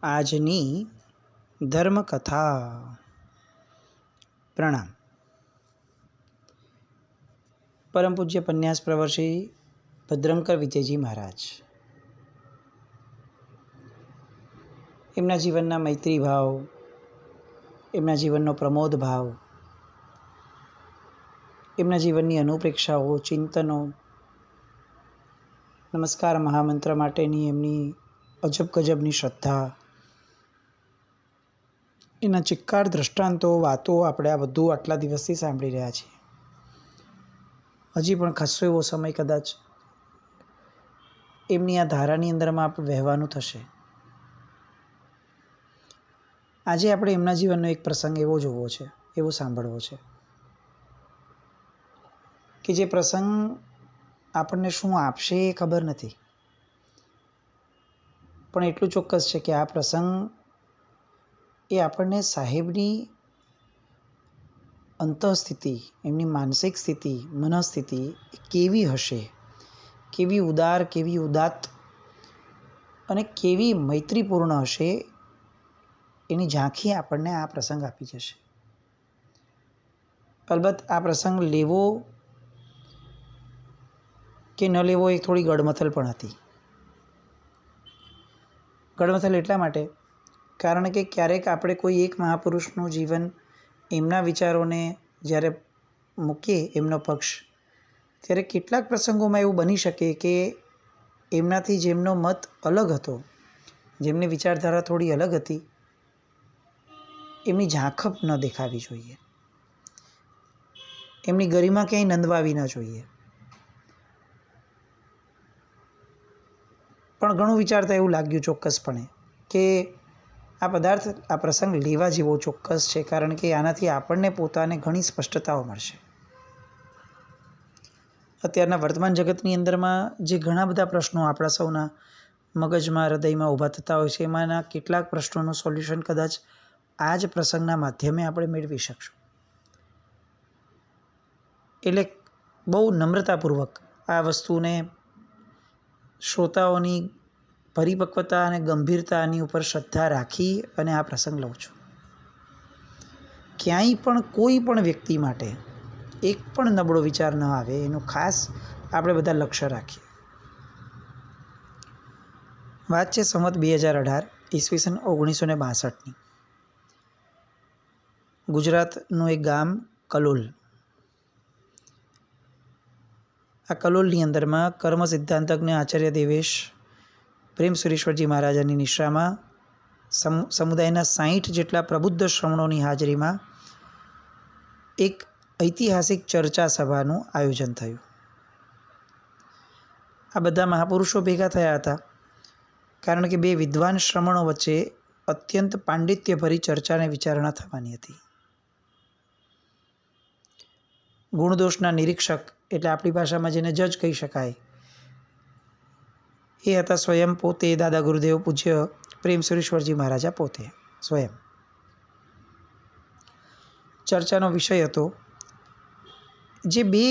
આજની ધર્મકથા. પ્રણામ. પરમ પૂજ્ય પન્યાસ પ્રવર્ષી ભદ્રંકર વિજયજી મહારાજ, એમના જીવનના મૈત્રી ભાવ, એમના જીવનનો પ્રમોદ ભાવ, એમના જીવનની અનુપ્રેક્ષાઓ, ચિંતનો, નમસ્કાર મહામંત્ર માટેની એમની અજબ ગજબની શ્રદ્ધા, એના ચિક્કાર દ્રષ્ટાંતો, વાતો આપણે આ બધું આટલા દિવસથી સાંભળી રહ્યા છીએ. હજી પણ ખાસો એવો સમય કદાચ એમની આ ધારાની અંદરમાં આપણે વહેવાનું થશે. આજે આપણે એમના જીવનનો એક પ્રસંગ એવો જોવો છે, એવો સાંભળવો છે કે જે પ્રસંગ આપણને શું આપશે એ ખબર નથી, પણ એટલું ચોક્કસ છે કે આ પ્રસંગ એ આપણને સાહેબની અંતઃસ્થિતિ, એમની માનસિક સ્થિતિ, મનઃસ્થિતિ કેવી હશે, કેવી ઉદાર, કેવી ઉદાત્ત અને કેવી મૈત્રીપૂર્ણ હશે, એની ઝાંખી આપણને આ પ્રસંગ આપી જશે. અલબત્ત આ પ્રસંગ લેવો કે ન લેવો એ થોડી ગડમથલ પણ હતી. ગડમથલ એટલા માટે કારણ કે ક્યારેક આપણે કોઈ એક મહાપુરુષનું જીવન, એમના વિચારોને જ્યારે મૂકીએ એમનો પક્ષ, ત્યારે કેટલાક પ્રસંગોમાં એવું બની શકે કે એમનાથી જેમનો મત અલગ હતો, જેમની વિચારધારા થોડી અલગ હતી, એમની ઝાંખપ ન દેખાવી જોઈએ, એમની ગરિમા ક્યાંય નંદવાવી ન જોઈએ. પણ ઘણું વિચારતા એવું લાગ્યું ચોક્કસપણે કે આ પદાર્થ, આ પ્રસંગ લેવા જેવો ચોક્કસ છે, કારણ કે આનાથી આપણને પોતાને ઘણી સ્પષ્ટતાઓ મળશે. અત્યારના વર્તમાન જગતની અંદરમાં જે ઘણા બધા પ્રશ્નો આપણા સૌના મગજમાં, હૃદયમાં ઊભા થતા હોય છે, એમાંના કેટલાક પ્રશ્નોનું સોલ્યુશન કદાચ આ જ પ્રસંગના માધ્યમે આપણે મેળવી શકશું. એટલે બહુ નમ્રતાપૂર્વક આ વસ્તુને શ્રોતાઓની પરિપક્વતા અને ગંભીરતાની ઉપર શ્રદ્ધા રાખી અને આ પ્રસંગ લઉં છું. ક્યાંય પણ કોઈ પણ વ્યક્તિ માટે એક પણ નબળો વિચાર ન આવે એનું ખાસ આપણે બધા લક્ષ્ય રાખીએ. વાત છે સંવત 2018 ઈસવીસન 1962ની. ગુજરાતનું એક ગામ કલોલ. આ કલોલની અંદરમાં કર્મ સિદ્ધાંતજ્ઞ આચાર્ય દેવેશ પ્રેમ સુરેશ્વરજી મહારાજાની નિશ્રામાં સમુદાયના 60 જેટલા પ્રબુદ્ધ શ્રમણોની હાજરીમાં એક ઐતિહાસિક ચર્ચા સભાનું આયોજન થયું. આ બધા મહાપુરુષો ભેગા થયા હતા કારણ કે બે વિદ્વાન શ્રમણો વચ્ચે અત્યંત પાંડિત્યભરી ચર્ચા અને વિચારણા થવાની હતી. ગુણદોષના નિરીક્ષક, એટલે આપણી ભાષામાં જેને જજ કહી શકાય, એ હતા સ્વયં પોતે દાદા ગુરુદેવ પૂજ્ય પ્રેમ સુરેશ્વરજી મહારાજા પોતે સ્વયં. ચર્ચાનો વિષય હતો જે બે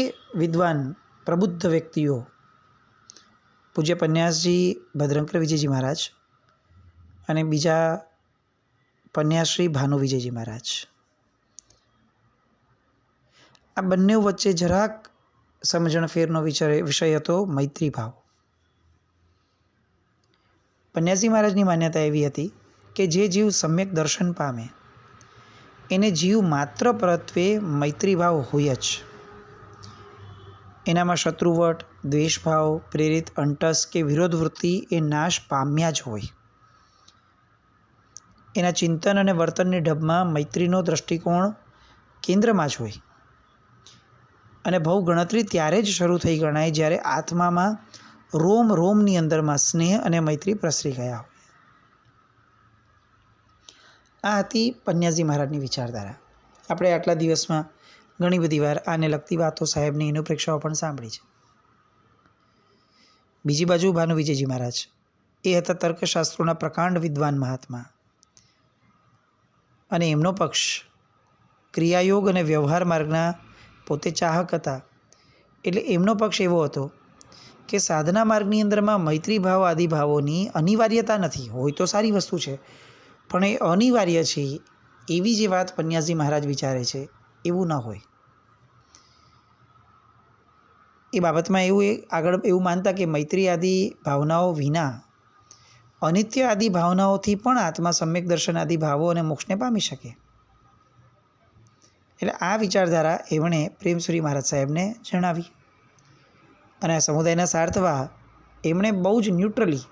વિદ્વાન પ્રબુદ્ધ વ્યક્તિઓ, પૂજ્ય પન્યાસજી ભદ્રંકર વિજયજી મહારાજ અને બીજા પન્યાસશ્રી ભાનુ વિજયજી મહારાજ, આ બંને વચ્ચે જરાક સમજણ ફેરનો વિષય હતો મૈત્રી ભાવ. પન્યાસજી મહારાજની માન્યતા એવી હતી કે જે જીવ સમ્યક દર્શન પામે એને જીવ માત્ર પરત્વે મૈત્રી ભાવ હોય જ. એનામાં શત્રુવટ, દ્વેષભાવ પ્રેરિત અંટસ કે વિરોધ વૃત્તિ એ નાશ પામ્યા જ હોય. એના ચિંતન અને વર્તનની ઢબમાં મૈત્રીનો દ્રષ્ટિકોણ કેન્દ્રમાં જ હોય. અને ભવ ગણતરી ત્યારે જ શરૂ થઈ ગણાય જ્યારે આત્મામાં રોમ રોમની અંદરમાં સ્નેહ અને મૈત્રી પ્રસરી ગયા હોય. આ હતી પન્યાસજી મહારાજની વિચારધારા. આપણે આટલા દિવસમાં ઘણી બધી વાર આને લગતી વાતો, સાહેબની અનુપ્રેક્ષાઓ પણ સાંભળી છે. બીજી બાજુ ભાનુ વિજયજી મહારાજ, એ હતા તર્કશાસ્ત્રોના પ્રકાંડ વિદ્વાન મહાત્મા, અને એમનો પક્ષ ક્રિયાયોગ અને વ્યવહાર માર્ગના પોતે ચાહક હતા. એટલે એમનો પક્ષ એવો હતો કે સાધના માર્ગની અંદરમાં મૈત્રી ભાવ આદિ ભાવોની અનિવાર્યતા નથી. હોય તો સારી વસ્તુ છે, પણ એ અનિવાર્ય છે એવી જે વાત પન્યાસજી મહારાજ વિચારે છે એવું ન હોય. એ બાબતમાં આગળ એવું માનતા કે મૈત્રી આદિ ભાવનાઓ વિના અનિત્ય આદિ ભાવનાઓથી પણ આત્મા સમ્યક દર્શન આદિ ભાવો અને મોક્ષને પામી શકે. એટલે આ વિચારધારા એમણે પ્રેમસુરી મહારાજ સાહેબને જણાવી. અને આ સમુદાયના સાર્થવા એમણે બહુ જ ન્યુટ્રલી,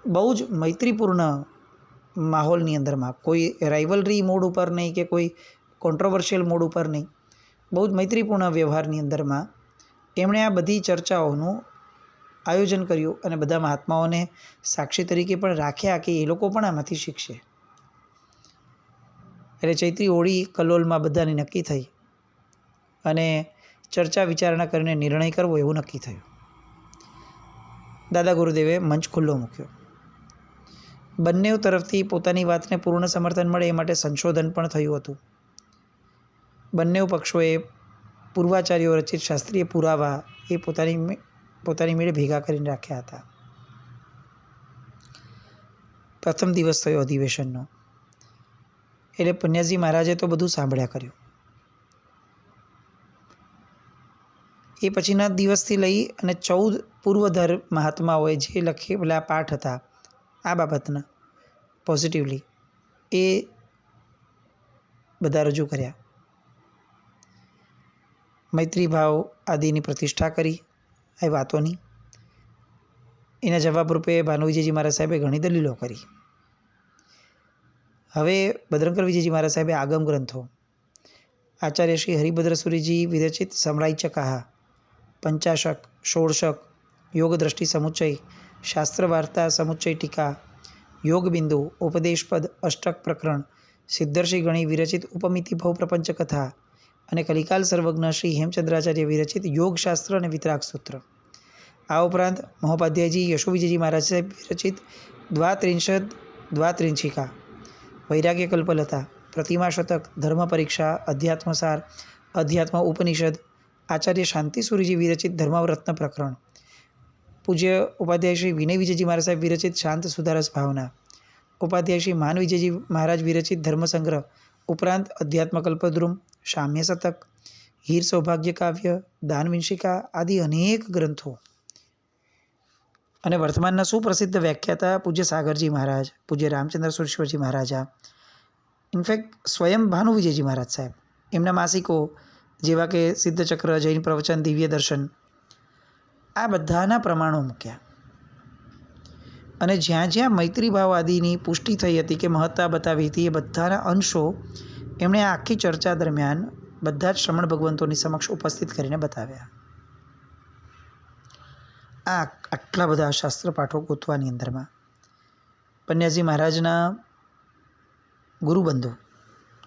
બહુ જ મૈત્રીપૂર્ણ માહોલની અંદરમાં, કોઈ રાઇવલરી મોડ ઉપર નહીં કે કોઈ કોન્ટ્રોવર્શિયલ મોડ ઉપર નહીં, બહુ જ મૈત્રીપૂર્ણ વ્યવહારની અંદરમાં એમણે આ બધી ચર્ચાઓનું આયોજન કર્યું અને બધા મહાત્માઓને સાક્ષી તરીકે પણ રાખ્યા કે એ લોકો પણ આમાંથી શીખશે. એટલે ચૈત્રી હોળી કલોલમાં બધાની નક્કી થઈ અને ચર્ચા વિચારણા કરીને નિર્ણય કરવો એવું નક્કી થયું. દાદા ગુરુદેવે મંચ ખુલ્લો મૂક્યો. બંને તરફથી પોતાની વાતને પૂર્ણ સમર્થન મળે એ માટે સંશોધન પણ થયું હતું. બંને પક્ષોએ પૂર્વાચાર્યો રચિત શાસ્ત્રીય પુરાવા એ પોતાની મેળે ભેગા કરીને રાખ્યા હતા. પ્રથમ દિવસ થયો અધિવેશનનો. એટલે પન્યાસજી મહારાજે તો બધું સાંભળ્યા કર્યું. એ પછીના દિવસથી લઈ અને 14 પૂર્વધર મહાત્માઓએ જે લખેલા પાઠ હતા આ બાબતના પોઝિટિવલી, એ બધા રજૂ કર્યા. મૈત્રી ભાવ આદિની પ્રતિષ્ઠા કરી એ વાતોની. એના જવાબ રૂપે ભાનુવિજયજી મહારાજ સાહેબે ઘણી દલીલો કરી. હવે બજરંગકર વિજયજી મહારાજ સાહેબે આગમ ગ્રંથો, આચાર્ય શ્રી હરિભદ્રસુરીજી વિરચિત સમરાઈચકાહ, પંચાશક, ષોડશક, યોગ દ્રષ્ટિ સમુચ્ચય, શાસ્ત્ર વાર્તા સમુચ્ચય ટીકા, યોગ બિંદુ, ઉપદેશપદ, અષ્ટક પ્રકરણ, સિદ્ધર્ષિ ગણી વિરચિત ઉપમિતિ ભવ પ્રપંચ કથા અને કલિકાલ સર્વજ્ઞ શ્રી હેમચંદ્રાચાર્ય વિરચિત યોગશાસ્ત્ર અને વિતરાગ સૂત્ર. આ ઉપરાંત મહોપાધ્યાયજી યશોવિજયજી મહારાજ સાહેબ વિરચિત દ્વાત્રિંશિકા, વૈરાગ્ય કલ્પલતા, પ્રતિમા શતક, ધર્મ પરીક્ષા, અધ્યાત્મસાર, અધ્યાત્મ ઉપનિષદ, આચાર્ય શાંતિસુરીજી વિરચિત ધર્મરત્ન પ્રકરણ, પૂજ્ય ઉપાધ્યાય શ્રી વિનય વિજયજી મહારાજ સાહેબ વિરચિત શાંત સુધારસ ભાવના, ઉપાધ્યાય શ્રી માન વિજયજી મહારાજ વિરચિત ધર્મસંગ્રહ, ઉપરાંત અધ્યાત્મ કલ્પદ્રુમ, શામ્ય શતક, હીર સૌભાગ્ય કાવ્ય, દાનવિંશિકા આદિ અનેક ગ્રંથો. અને વર્તમાનના સુપ્રસિદ્ધ વ્યાખ્યાતા પૂજ્ય સાગરજી મહારાજ, પૂજ્ય રામચંદ્ર સુરેશ્વરજી મહારાજા, ઇનફેક્ટ સ્વયં ભાનુ વિજયજી મહારાજ સાહેબ, એમના માસિકો જેવા કે સિદ્ધચક્ર, જૈન પ્રવચન, દિવ્ય દર્શન, આ બધાના પ્રમાણો મૂક્યા. અને જ્યાં જ્યાં મૈત્રી ભાવ આદિની પુષ્ટિ થઈ હતી કે મહત્તા બતાવી હતી એ બધાના અંશો એમણે આ આખી ચર્ચા દરમિયાન બધા જ શ્રમણ ભગવંતોની સમક્ષ ઉપસ્થિત કરીને બતાવ્યા. આ આટલા બધા શાસ્ત્ર પાઠો ગોતવાની અંદરમાં પન્યાસજી મહારાજના ગુરુબંધુ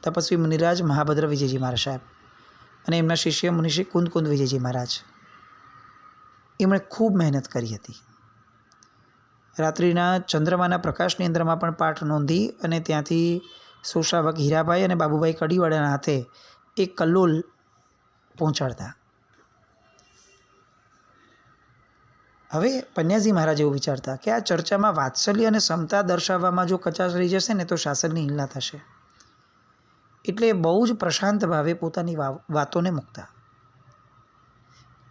તપસ્વી મુનિરાજ મહાભદ્ર વિજયજી મહારાજ સાહેબ અને એમના શિષ્ય મુનિષી કુંદ વિજયજી મહારાજ, એમણે ખૂબ મહેનત કરી હતી. રાત્રિના ચંદ્રમાના પ્રકાશની અંદરમાં પણ પાઠ નોંધી અને ત્યાંથી સુશ્રાવક હીરાભાઈ અને બાબુભાઈ કડીવાળાના હાથે એ કલ્લોલ પહોંચાડતા. હવે પન્યાસજી મહારાજ એવું વિચારતા કે આ ચર્ચામાં વાત્સલ્ય અને સમતા દર્શાવવામાં જો કચાશ રહી જશે ને તો શાસનની હિંસા થશે. એટલે બહુ જ પ્રશાંત ભાવે પોતાની વાતોને મૂકતા.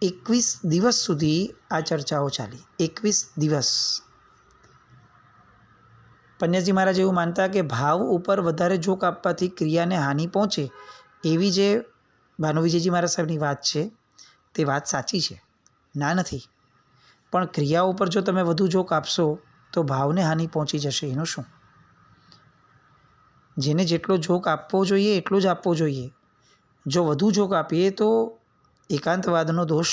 21 દિવસ સુધી આ ચર્ચાઓ ચાલી. 21 દિવસ. પન્યાસજી મહારાજ એવું માનતા કે ભાવ ઉપર વધારે જોક આપવાથી ક્રિયાને હાનિ પહોંચે એવી જે ભાનુવિજયજી મહારાજ સાહેબની વાત છે તે વાત સાચી છે, ના નથી. પણ ક્રિયા ઉપર જો તમે વધુ જોક આપશો તો ભાવને હાનિ પહોંચી જશે. એનું શું? જેને જેટલો જોક આપવો જોઈએ એટલો જ આપવો જોઈએ. જો વધુ જોક આપીએ તો એકાંતવાદનો દોષ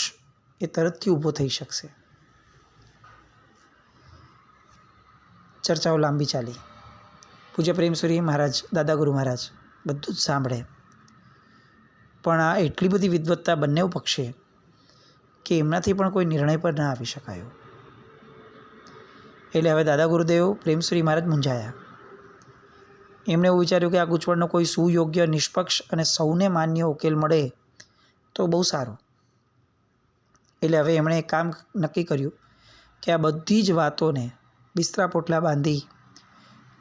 એ તરતથી ઊભો થઈ શકશે. ચર્ચાઓ લાંબી ચાલી. પૂજ્ય પ્રેમસુરી મહારાજ, દાદા ગુરુ મહારાજ બધું જ સાંભળે, પણ આ એટલી બધી વિદ્વત્તા બંને પક્ષે કે એમનાથી પણ કોઈ નિર્ણય પર ના આવી શકાયો. એટલે હવે દાદા ગુરુદેવ પ્રેમસુરી મહારાજ મૂંઝાયા. એમણે એવું વિચાર્યું કે આ ગૂંચવણનો કોઈ સુયોગ્ય, નિષ્પક્ષ અને સૌને માન્ય ઉકેલ મળે તો બહુ સારું. એટલે હવે એમણે એક કામ નક્કી કર્યું કે આ બધી જ વાતોને બિસ્તરા પોટલા બાંધી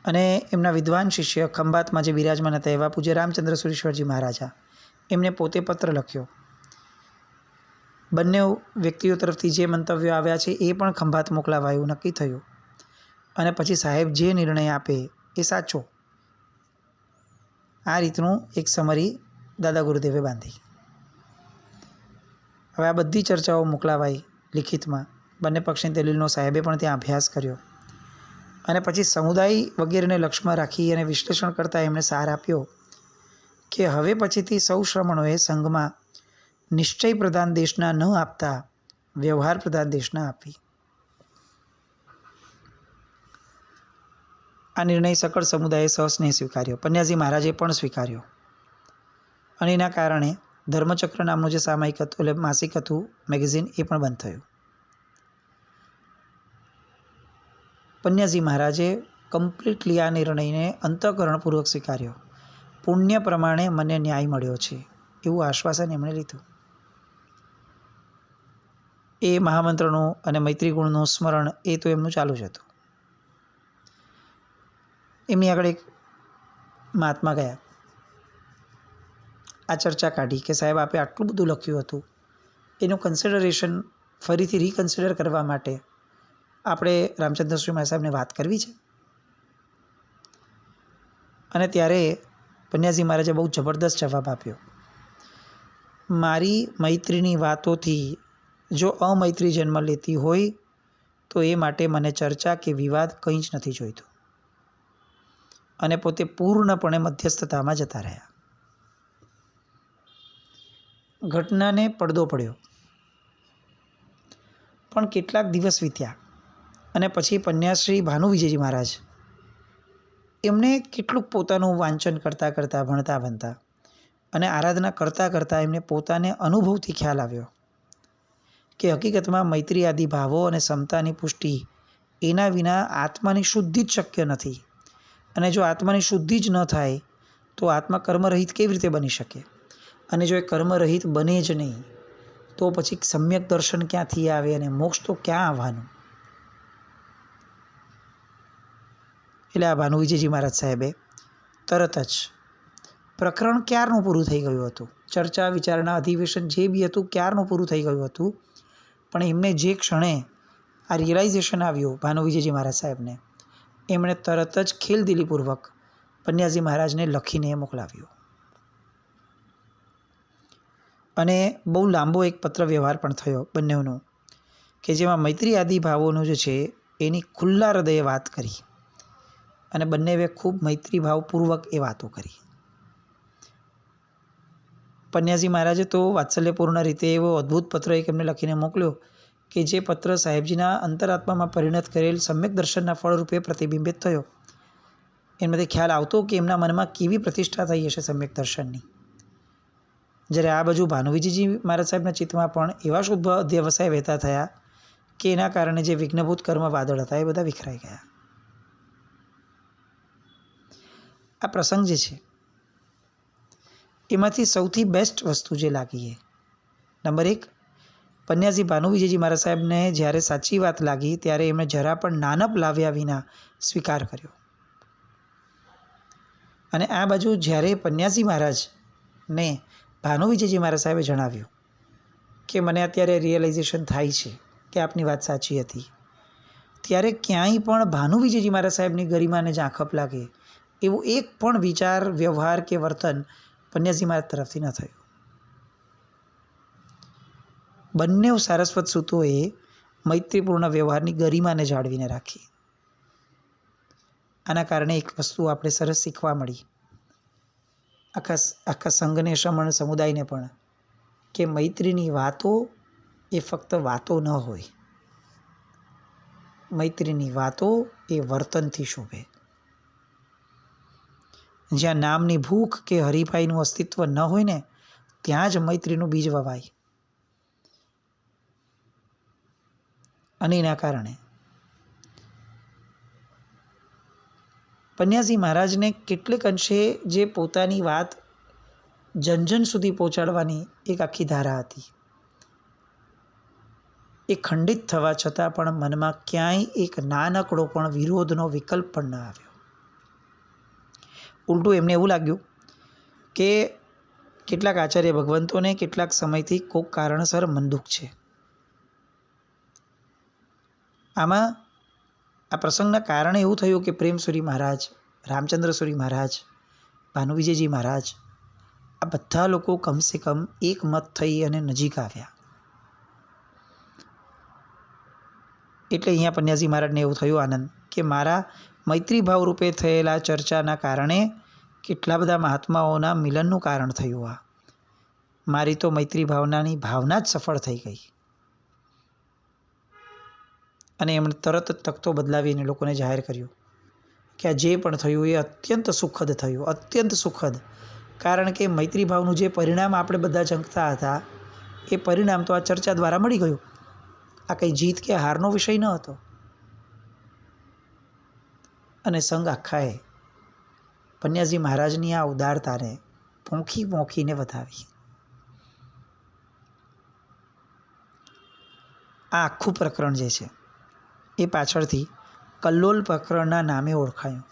અને એમના વિદ્વાન શિષ્ય ખંભાતમાં જે બિરાજમાન હતા એવા પૂજ્ય રામચંદ્ર સુરેશ્વરજી મહારાજા એમને પોતે પત્ર લખ્યો. બંને વ્યક્તિઓ તરફથી જે મંતવ્યો આવ્યા છે એ પણ ખંભાત મોકલાવા એવું નક્કી થયું. અને પછી સાહેબ જે નિર્ણય આપે એ સાચો. આ રીતનું એક સમરી દાદા ગુરુદેવે બાંધી. હવે આ બધી ચર્ચાઓ મોકલાવાઈ લિખિતમાં. બંને પક્ષની દલીલનો સાહેબે પણ ત્યાં અભ્યાસ કર્યો અને પછી સમુદાય વગેરેને લક્ષ્યમાં રાખી અને વિશ્લેષણ કરતાં એમણે સાર આપ્યો કે હવે પછીથી સૌ શ્રમણોએ સંઘમાં નિશ્ચય પ્રધાન દેશના ન આપતા વ્યવહાર પ્રધાન દેશના આપવી. આ નિર્ણય સકળ સમુદાયે સસ્નેહ સ્વીકાર્યો. પન્યાજી મહારાજે પણ સ્વીકાર્યો અને એના કારણે ધર્મચક્ર નામનું જે સામાયિક હતું એટલે માસિક હતું મેગેઝિન એ પણ બંધ થયું. પન્યાજી મહારાજે કમ્પ્લીટલી આ નિર્ણયને અંતઃકરણપૂર્વક સ્વીકાર્યો. પુણ્ય પ્રમાણે મને ન્યાય મળ્યો છે એવું આશ્વાસન એમણે લીધું. એ મહામંત્રનું અને મૈત્રી ગુણનું સ્મરણ એ તો એમનું ચાલુ જ હતું. એમની આગળ એક મહાત્મા ગયા. આ ચર્ચા કાઢી કે સાહેબ આપે આટલું બધું લખ્યું હતું એનું કન્સિડરેશન ફરીથી રિકન્સિડર કરવા માટે આપણે રામચંદ્રશ્રી મહારાજ સાહેબને વાત કરવી છે. અને ત્યારે પન્યાજી મહારાજે બહુ જબરદસ્ત જવાબ આપ્યો. મારી મૈત્રીની વાતોથી જો અમૈત્રી જન્મ લેતી હોય તો એ માટે મને ચર્ચા કે વિવાદ કંઈ જ નથી જોઈતું. અને પોતે પૂર્ણપણે મધ્યસ્થતામાં જતા રહ્યા. ઘટનાને પડદો પડ્યો પણ કેટલાક દિવસ વીત્યા અને પછી પન્યાશ્રી ભાનુવિજયજી મહારાજ એમણે કેટલુંક પોતાનું વાંચન કરતાં કરતાં ભણતા અને આરાધના કરતાં કરતાં એમને પોતાને અનુભવથી ખ્યાલ આવ્યો કે હકીકતમાં મૈત્રી આદિ ભાવો અને સમતાની પુષ્ટિ એના વિના આત્માની શુદ્ધિ જ શક્ય નથી. અને જો આત્માની શુદ્ધિ જ ન થાય તો આત્મા કર્મરહિત કેવી રીતે બની શકે? અને જો એ કર્મરહિત બને જ નહીં તો પછી સમ્યક દર્શન ક્યાંથી આવે અને મોક્ષ તો ક્યાં આવવાનું? એટલે આ ભાનુવિજયજી મહારાજ સાહેબે તરત જ પ્રકરણ ક્યારનું પૂરું થઈ ગયું હતું. ચર્ચા વિચારણા અધિવેશન જે બી હતું ક્યારનું પૂરું થઈ ગયું હતું. પણ એમને જે ક્ષણે આ રિયલાઇઝેશન આવ્યું ભાનુવિજયજી મહારાજ સાહેબને, એમણે તરત જ ખેલદિલીપૂર્વક પન્યાજી મહારાજને લખીને મોકલાવ્યું. અને બહુ લાંબો એક પત્ર વ્યવહાર પણ થયો બંનેનો કે જેમાં મૈત્રી આદિ ભાવોનું જે છે એની ખુલ્લા હૃદયે વાત કરી અને બંનેએ ખૂબ મૈત્રી ભાવપૂર્વક એ વાતો કરી. પન્યાજી મહારાજે તો વાત્સલ્યપૂર્ણ રીતે એવો અદ્ભુત પત્ર એક એમને લખીને મોકલ્યો કે જે પત્ર સાહેબજીના અંતરાત્મામાં પરિણત કરેલ સમ્યક દર્શનના ફળરૂપે પ્રતિબિંબિત થયો. એમાંથી ખ્યાલ આવતો કે એમના મનમાં કેવી પ્રતિષ્ઠા થઈ હશે સમ્યક દર્શનની. જ્યારે આ બાજુ ભાનુવિજયજી મહારાજ સાહેબના ચિત્તમાં પણ એવા શુદ્ધ અધ્યવસાય વહેતા થયા કે એના કારણે જે વિઘ્નભૂત કર્મ વાદળ હતા એ બધા વિખરાઈ ગયા. આ પ્રસંગ જે છે એમાંથી સૌથી બેસ્ટ વસ્તુ જે લાગી એ નંબર 1, પન્યાજી ભાનુવિજયજી મહારાજ સાહેબને જ્યારે સાચી વાત લાગી ત્યારે એમણે જરા પણ નાનપ લાવ્યા વિના સ્વીકાર કર્યો. અને આ બાજુ જ્યારે પન્યાજી મહારાજને ભાનુવિજયજી મહારાજ સાહેબે જણાવ્યું કે મને અત્યારે રિયલાઇઝેશન થાય છે કે આપની વાત સાચી હતી, ત્યારે ક્યાંય પણ ભાનુવિજયજી મહારાજ સાહેબની ગરિમાને ઝાંખપ લાગે એવું એક પણ વિચાર, વ્યવહાર કે વર્તન પન્યાજી મહારાજ તરફથી ન થયું. બંને સારસ્વત સૂતોએ મૈત્રીપૂર્ણ વ્યવહારની ગરિમાને જાળવીને રાખી. આના કારણે એક વસ્તુ આપણે સરસ શીખવા મળી આખા સંઘને, શ્રમણ સમુદાયને પણ, કે મૈત્રીની વાતો એ ફક્ત વાતો ન હોય. મૈત્રીની વાતો એ વર્તનથી શોભે. જ્યાં નામની ભૂખ કે હરીફાઈનું અસ્તિત્વ ન હોય ને ત્યાં જ મૈત્રીનું બીજ વવાય. અને એના કારણે પન્યાજી મહારાજને કેટલેક અંશે જે પોતાની વાત જન સુધી પહોંચાડવાની એક આખી ધારા હતી એ ખંડિત થવા છતાં પણ મનમાં ક્યાંય એક નાનકડો પણ વિરોધનો વિકલ્પ પણ ન આવ્યો. ઉલટું એમને એવું લાગ્યું કે કેટલાક આચાર્ય ભગવંતોને કેટલાક સમયથી કોઈક કારણસર મન દુઃખ છે. આમાં આ પ્રસંગના કારણે એવું થયું કે પ્રેમસુરી મહારાજ, રામચંદ્રસુરી મહારાજ, ભાનુવિજયજી મહારાજ આ બધા લોકો કમસે કમ એક મત થઈ અને નજીક આવ્યા. એટલે અહીંયા પન્યાજી મહારાજને એવું થયું આનંદ કે મારા મૈત્રી ભાવ રૂપે થયેલા ચર્ચાના કારણે કેટલા બધા મહાત્માઓના મિલનનું કારણ થયું. મારી તો મૈત્રી ભાવનાની ભાવના જ સફળ થઈ ગઈ. અને એમણે તરત જ તખતો બદલાવીને લોકોને જાહેર કર્યું કે આ જે પણ થયું એ અત્યંત સુખદ થયું, અત્યંત સુખદ. કારણ કે મૈત્રી ભાવનું જે પરિણામ આપણે બધા ઝંખતા હતા એ પરિણામ તો આ ચર્ચા દ્વારા મળી ગયું. આ કંઈ જીત કે હારનો વિષય ન હતો. અને સંઘ આખાએ પન્યાજી મહારાજની આ ઉદારતાને પોંખીને વધાવી. આ આખું પ્રકરણ જે છે એ પાછળથી કલ્લોલ પ્રકરણના નામે ઓળખાયું.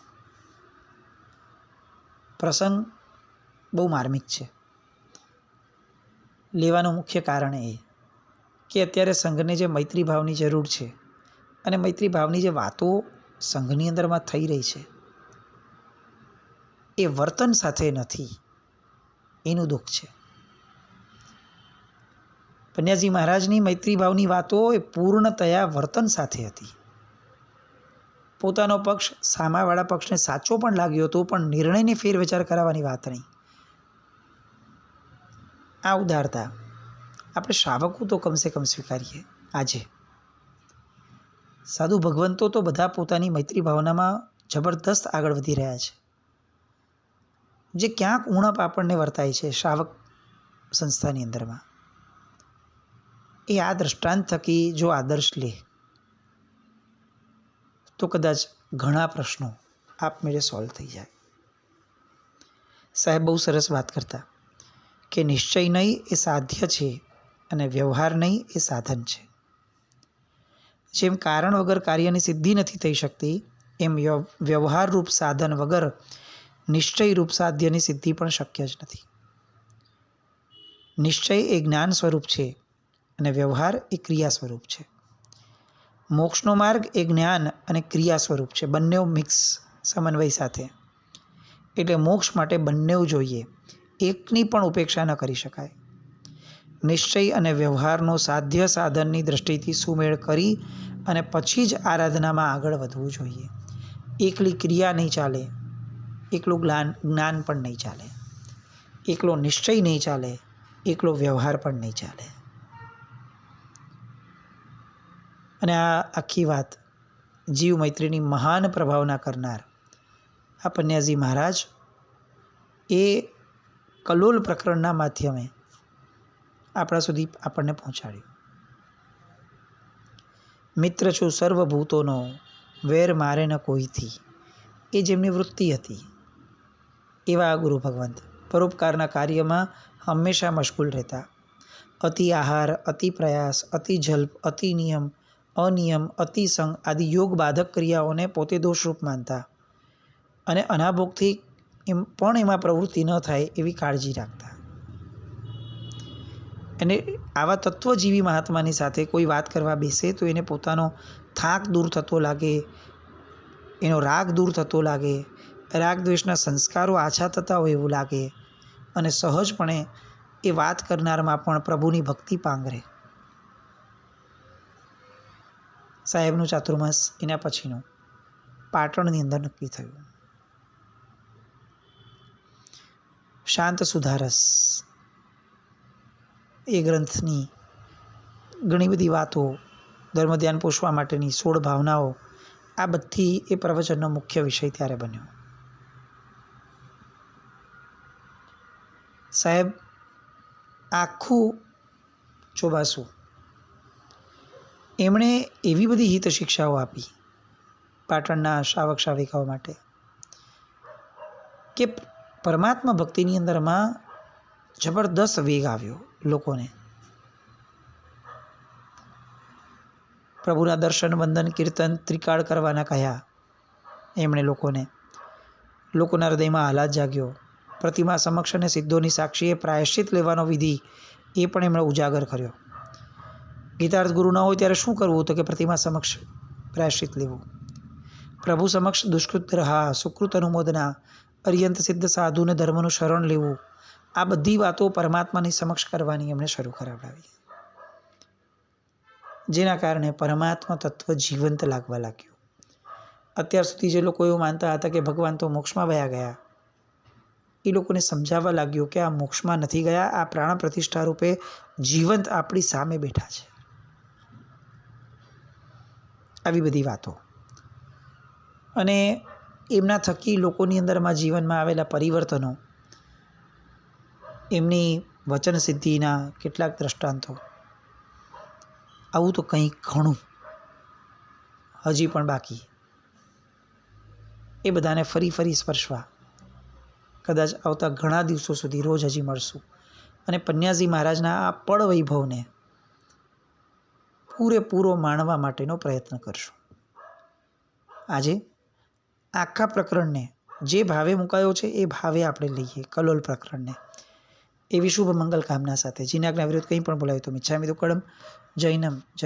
પ્રસંગ બહુ માર્મિક છે. લેવાનું મુખ્ય કારણ એ કે અત્યારે સંઘને જે મૈત્રી ભાવની જરૂર છે અને મૈત્રી ભાવની જે વાતો સંઘની અંદરમાં થઈ રહી છે એ વર્તન સાથે નથી, એનું દુઃખ છે. પન્યાજી મહારાજની મૈત્રી ભાવની વાતો એ પૂર્ણતયા વર્તન સાથે હતી. પોતાનો પક્ષ સામાવાળા પક્ષને સાચો પણ લાગ્યો હતો, પણ નિર્ણયને ફેરવિચાર કરાવવાની વાત નહીં. આ ઉદારતા આપણે શ્રાવકો તો કમસે કમ સ્વીકારીએ. આજે સાધુ ભગવંતો તો બધા પોતાની મૈત્રી ભાવનામાં જબરદસ્ત આગળ વધી રહ્યા છે. જે ક્યાંક ઉણપ આપણને વર્તાય છે શ્રાવક સંસ્થાની અંદરમાં, એ આ દ્રષ્ટાંત થકી જો આદર્શ લે તો કદાચ ઘણા પ્રશ્નો આપમેળે સોલ્વ થઈ જાય. સાહેબ બહુ સરસ વાત કરતા કે નિશ્ચય નહીં એ સાધ્ય છે અને વ્યવહાર નહીં એ સાધન છે. જેમ કારણ વગર કાર્યની સિદ્ધિ નથી થઈ શકતી, એમ વ્યવહાર રૂપ સાધન વગર નિશ્ચય રૂપ સાધ્યની સિદ્ધિ પણ શક્ય જ નથી. નિશ્ચય એ જ્ઞાન સ્વરૂપ છે અને વ્યવહાર એ ક્રિયા સ્વરૂપ છે. મોક્ષનો માર્ગ એ જ્ઞાન અને ક્રિયા સ્વરૂપ છે, બંને મિક્સ સમન્વય સાથે. એટલે મોક્ષ માટે બંને જોઈએ, એકની પણ ઉપેક્ષા ન કરી શકાય. નિશ્ચય અને વ્યવહારનો સાધ્ય સાધનની દ્રષ્ટિથી સુમેળ કરી અને પછી જ આરાધનામાં આગળ વધવું જોઈએ. એકલી ક્રિયા નહીં ચાલે, એકલું જ્ઞાન પણ નહીં ચાલે, એકલો નિશ્ચય નહીં ચાલે, એકલો વ્યવહાર પણ નહીં ચાલે. અને આ આખી વાત જીવ મૈત્રીની મહાન પ્રભાવના કરનાર આ પન્યાજી મહારાજ એ કલોલ પ્રકરણના માધ્યમે આપણા સુધી આપણને પહોંચાડ્યું. મિત્ર છું સર્વભૂતોનો, વેર મારે ન કોઈથી, એ જેમની વૃત્તિ હતી એવા ગુરુ ભગવંત પરોપકારના કાર્યમાં હંમેશા મશગુલ રહેતા. અતિ આહાર, અતિ પ્રયાસ, અતિ જલ્પ, અતિ નિયમ, અનિયમ, અતિસંગ આદિ યોગ બાધક ક્રિયાઓને પોતે દોષરૂપ માનતા અને અનાભોગથી એમાં પ્રવૃત્તિ ન થાય એવી કાળજી રાખતા. અને આવા તત્વજીવી મહાત્માની સાથે કોઈ વાત કરવા બેસે તો એને પોતાનો થાક દૂર થતો લાગે, એનો રાગ દૂર થતો લાગે, રાગ દ્વેષના સંસ્કારો આછા થતા હોય એવું લાગે અને સહજપણે એ વાત કરનારમાં પણ પ્રભુની ભક્તિ પાંગરે. સાહેબનું ચાતુર્માસ એના પછીનું પાટણની અંદર નક્કી થયું. શાંત સુધારસ એ ગ્રંથની ઘણી બધી વાતો, ધર્મ ધ્યાન પોષવા માટેની 16 ભાવનાઓ, આ બધી એ પ્રવચનનો મુખ્ય વિષય ત્યારે બન્યો. સાહેબ આખું ચોબાસું એમણે એવી બધી હિત શિક્ષાઓ આપી પાટણના શ્રાવક શ્રાવિકાઓ માટે કે પરમાત્મા ભક્તિની અંદરમાં જબરદસ્ત વેગ આવ્યો લોકોને. પ્રભુના દર્શન, વંદન, કીર્તન, ત્રિકાળ કરવાના કહ્યા એમણે લોકોના હૃદયમાં આહલાદ જાગ્યો. પ્રતિમા સમક્ષ અને સિદ્ધોની સાક્ષીએ પ્રાયશ્ચિત લેવાનો વિધિ એ પણ એમણે ઉજાગર કર્યો. ગીતાર્થ ગુરુ ન હોય ત્યારે શું કરવું? તો કે પ્રતિમા સમક્ષ પ્રાયશ્ચિત લેવું. પ્રભુ સમક્ષ દુષ્કૃત રહા, સુકૃત અનુમોદના, અર્યંત સિદ્ધ સાધુને ધર્મનું શરણ લેવું, આ બધી વાતો પરમાત્માની સમક્ષ કરવાની એમણે શરૂ કરાવડાવી. જેના કારણે પરમાત્મા તત્વ જીવંત લાગવા લાગ્યું. અત્યાર સુધી જે લોકો એવું માનતા હતા કે ભગવાન તો મોક્ષમાં વયા ગયા, એ લોકોને સમજાવવા લાગ્યું કે આ મોક્ષમાં નથી ગયા, આ પ્રાણ પ્રતિષ્ઠા રૂપે જીવંત આપણી સામે બેઠા છે. આવી બધી વાતો અને એમના થકી લોકોની અંદરમાં જીવનમાં આવેલા પરિવર્તનો, એમની વચન સિદ્ધિના કેટલાક દ્રષ્ટાંતો, આવું તો કંઈ ઘણું હજી પણ બાકી. એ બધાને ફરી સ્પર્શવા કદાચ આવતા ઘણા દિવસો સુધી રોજ હજી મળશું અને પન્યાજી મહારાજના આ પળ વૈભવને પૂરેપૂરો માણવા માટેનો પ્રયત્ન કરશું. આજે આખા પ્રકરણને જે ભાવે મુકાયો છે એ ભાવે આપણે લઈએ, કલોલ પ્રકરણને. એવી શુભ મંગલ કામના સાથે જીનાજ્ઞા વિરુદ્ધ કંઈ પણ બોલાય તો મિચ્છામિ દુક્કડમ. જૈનમ જય